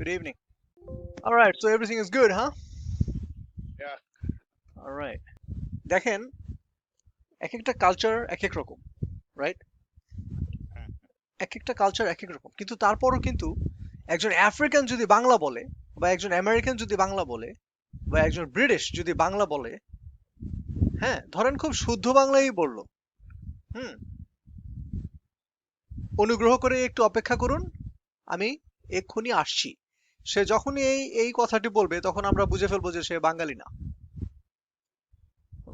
Good evening. All right, so everything is good, huh? Yeah. All right. দেখেন এক একটা culture এক এক রকম, রাইট? এক একটা কালচার এক এক রকম, কিন্তু তারপরও কিন্তু একজন আফ্রিকান যদি বাংলা বলে, বা একজন আমেরিকান যদি বাংলা বলে, বা একজন ব্রিটিশ যদি বাংলা বলে, হ্যাঁ, ধরেন খুব শুদ্ধ বাংলাই বললো, হুম, অনুগ্রহ করে একটু অপেক্ষা করুন, আমি এক্ষুনি আসছি, সে যখনই এই এই কথাটি বলবে তখন আমরা বুঝে ফেলবো যে সে বাঙালি না,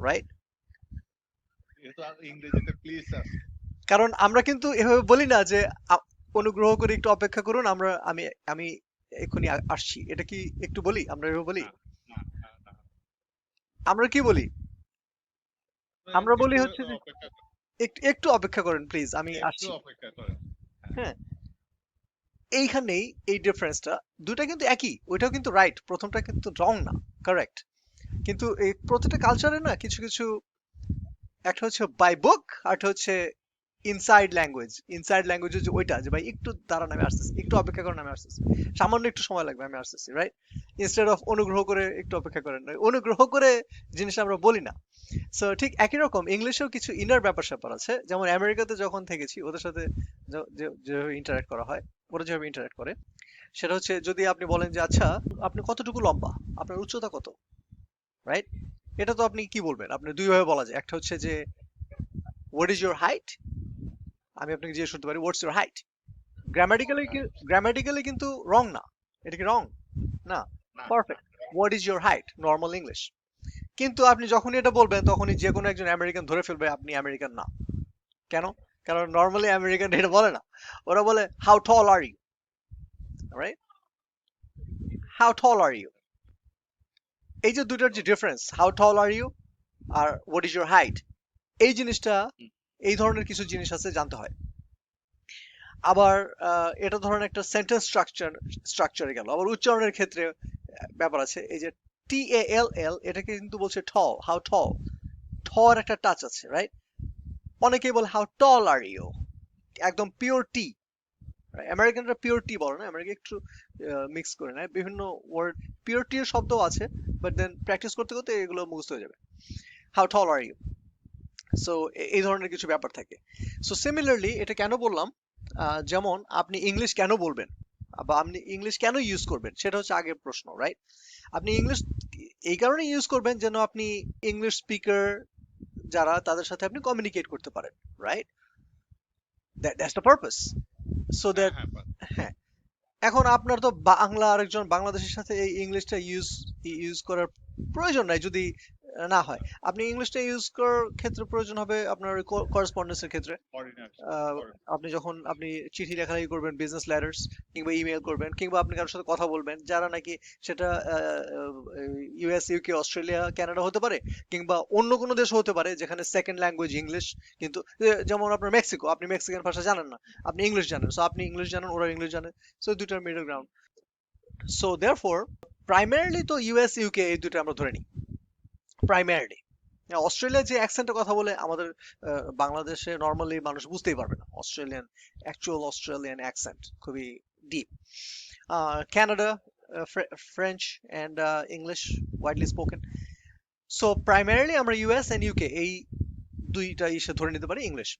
রাইট? ইংরেজিতে প্লিজ আছে। কারণ আমরা কিন্তু এভাবে বলি না যে অনুগ্রহ করে একটু অপেক্ষা করুন, আমি আমি এক্ষুনি আসছি, এটা কি একটু বলি? আমরা এভাবে বলি? না, না, না, না। আমরা কি বলি? আমরা বলি একটু হচ্ছে যে অপেক্ষা করেন, একটু একটু অপেক্ষা করেন প্লিজ, আমি একটু আসছি। অপেক্ষা করেন। হ্যাঁ, এইখানেই এই ডিফারেন্সটা, দুটা কিন্তু একই, ওইটাও কিন্তু রাইট, প্রথমটা কিন্তু রং না, কারেক্ট। কিন্তু এই প্রতিটা কালচারে না কিছু কিছু, একটা হচ্ছে বাই বুক, আর একটা হচ্ছে ইনসাইড ল্যাঙ্গুয়েজ যে ওইটা, যে ভাই একটু দাঁড়ান আমি আসতেছি, একটু অপেক্ষা করেন আমি আসতেছি, সামান্য একটু সময় লাগবে আমি আসতেছি, রাইট? ইনস্টেড অফ অনুগ্রহ করে একটু অপেক্ষা করেন, অনুগ্রহ করে জিনিসটা আমরা বলি না। সো ঠিক একই রকম ইংলিশেও কিছু ইনার ব্যাপার স্যাপার আছে, যেমন আমেরিকাতে যখন থেকেছি ওদের সাথে যেভাবে ইন্টারাক্ট করা হয়, ওরা যেভাবে ইন্টারাক্ট করে, সেটা হচ্ছে যদি আপনি বলেন যে আচ্ছা আপনি কতটুকু লম্বা, আপনার উচ্চতা কত, রাইট? এটা তো আপনি কি বলবেন, আপনি দুই ভাবে বলা যায়, একটা হচ্ছে যে হোয়াট ইজ ইউর হাইট, আমি আপনাকে জিজ্ঞেস করতে পারি what's your height. Grammatically grammatically কিন্তু রং না, এটা কি রং? না, না, perfect. What is your height, normal English. কিন্তু আপনি যখনই এটা বলবেন তখনই যে কোনো একজন আমেরিকান ধরে ফেলবে আপনি আমেরিকান না। কেন? কারণ নর্মালি আমেরিকান এটা বলে না, ওরা বলে how tall are you, right? How tall are you, এই যে দুটার যে difference, how tall are you আর হোয়াট ইজ ইউর হাইট, এই জিনিসটা, এই ধরনের কিছু জিনিস আছে জানতে হয়। আবার এটা ধরেন একটা সেন্টেন্স স্ট্রাকচারে গেল, আবার উচ্চারণের ক্ষেত্রে ব্যাপার আছে। এই যে TALL, এটাকে কিন্তু বলছে টল, হাউ টল, ঠর একটা টাচ আছে, রাইট? অনেকেই বলে হাউ টল আর ইউ, একদম পিওর টি। আমেরিকানরা পিওর টি বলে না, আমেরিকা একটু মিক্স করে নেয় বিভিন্ন ওয়ার্ড, পিওর টি এর শব্দ আছে, বাট দেন প্র্যাকটিস করতে করতে এগুলো মুখস্থ হয়ে যাবে। How tall are you, so এই ধরনের কিছু ব্যাপার থাকে। সো সিমিলারলি এটা কেন বললাম, যেমন আপনি ইংলিশ কেন বলবেন, বা আপনি ইংলিশ কেন ইউজ করবেন, সেটা হচ্ছে আগের প্রশ্ন, রাইট? আপনি ইংলিশ এই কারণে ইউজ করবেন যেন আপনি ইংলিশ স্পিকার যারা, তাদের সাথে আপনি কমিউনিকেট করতে পারেন, right? That's the purpose. So হ্যাঁ, দ্যাট, হ্যাঁ, হ্যাঁ, এখন আপনার তো বাংলা আরেকজন বাংলাদেশের সাথে এই ইংলিশটা ইউজ ইউজ করার প্রয়োজন নাই যদি না হয়। আপনি ইংলিশটা ইউজ করার ক্ষেত্রে প্রয়োজন হবে আপনার করেসপন্ডেন্সের ক্ষেত্রে। অর্ডিনারি, আহ, আপনি যখন আপনি চিঠি লেখালেখি করবেন, বিজনেস লেটার্স কিংবা ইমেল করবেন, কিংবা আপনি কারোর সাথে কথা বলবেন যারা নাকি, সেটা US, UK, অস্ট্রেলিয়া, কানাডা হতে পারে, কিংবা অন্য কোনো দেশ হতে পারে যেখানে সেকেন্ড ল্যাঙ্গুয়েজ ইংলিশ। কিন্তু যেমন আপনার মেক্সিকো, আপনি মেক্সিকান ভাষা জানেন না, আপনি ইংলিশ জানেন, সো আপনি ইংলিশ জানেন, ওরা ইংলিশ জানে, সো দুইটার middle ground. So therefore primarily তো US, UK এই দুটো আমরা ধরে নিই প্রাইমারিলি। অস্ট্রেলিয়া যে অ্যাকসেন্টের কথা বলে আমাদের বাংলাদেশে নর্মালি মানুষ বুঝতেই পারবে না, অস্ট্রেলিয়ান, অ্যাকচুয়াল অস্ট্রেলিয়ান অ্যাকসেন্ট খুবই deep. Canada, French and English widely spoken. So primarily আমরা US অ্যান্ড UK এই দুইটা ইসে ধরে নিতে পারি ইংলিশ।